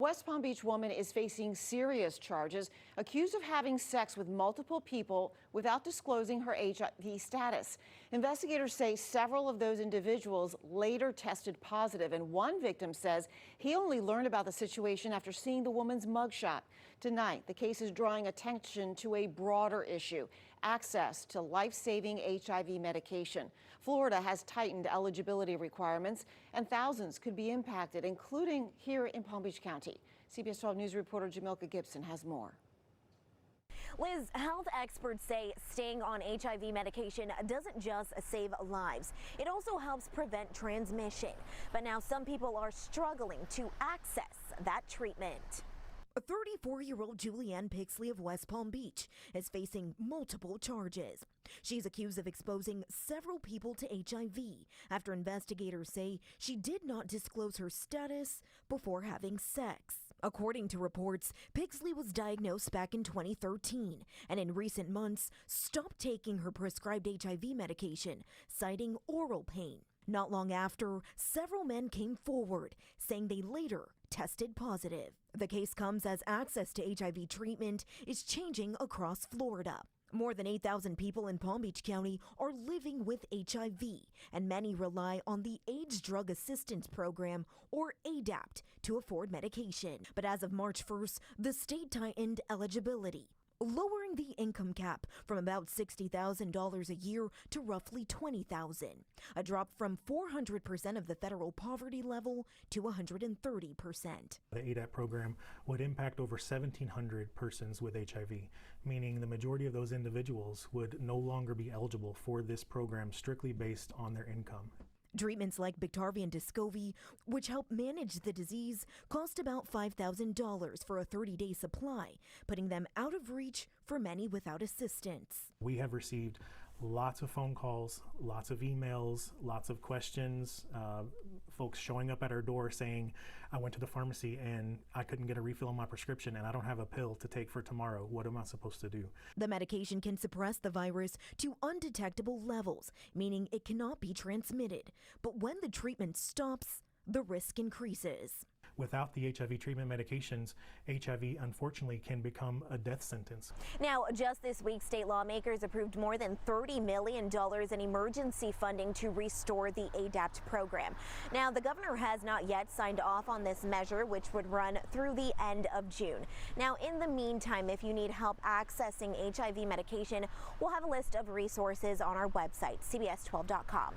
West Palm Beach woman is facing serious charges, accused of having sex with multiple people without disclosing her HIV status. Investigators say several of those individuals later tested positive, and one victim says he only learned about the situation after seeing the woman's mugshot. Tonight, the case is drawing attention to a broader issue: access to life-saving HIV medication. Florida has tightened eligibility requirements, and thousands could be impacted, including here in Palm Beach County. CBS 12 News reporter Jamilka Gibson has more. Liz, health experts say staying on HIV medication doesn't just save lives, it also helps prevent transmission. But now some people are struggling to access that treatment. 34-year-old Julianne Pixley of West Palm Beach is facing multiple charges. She's accused of exposing several people to HIV after investigators say she did not disclose her status before having sex. According to reports, Pixley was diagnosed back in 2013 and in recent months stopped taking her prescribed HIV medication, citing oral pain. Not long after, several men came forward, saying they later tested positive. The case comes as access to HIV treatment is changing across Florida. More than 8,000 people in Palm Beach County are living with HIV, and many rely on the AIDS Drug Assistance Program, or ADAP, to afford medication. But as of March 1st, the state tightened eligibility, lowering the income cap from about $60,000 a year to roughly $20,000, a drop from 400% of the federal poverty level to 130%. The ADAP program would impact over 1,700 persons with HIV, meaning the majority of those individuals would no longer be eligible for this program strictly based on their income. Treatments like Biktarvy and Descovy, which help manage the disease, cost about $5,000 for a 30-day supply, putting them out of reach for many without assistance. We have received lots of phone calls, lots of emails, lots of questions, folks showing up at our door saying, I went to the pharmacy and I couldn't get a refill on my prescription and I don't have a pill to take for tomorrow. What am I supposed to do? The medication can suppress the virus to undetectable levels, meaning it cannot be transmitted. But when the treatment stops, the risk increases. Without the HIV treatment medications, HIV unfortunately can become a death sentence. Now, just this week, state lawmakers approved more than $30 million in emergency funding to restore the ADAPT program. Now, the governor has not yet signed off on this measure, which would run through the end of June. Now, in the meantime, if you need help accessing HIV medication, we'll have a list of resources on our website, CBS12.com.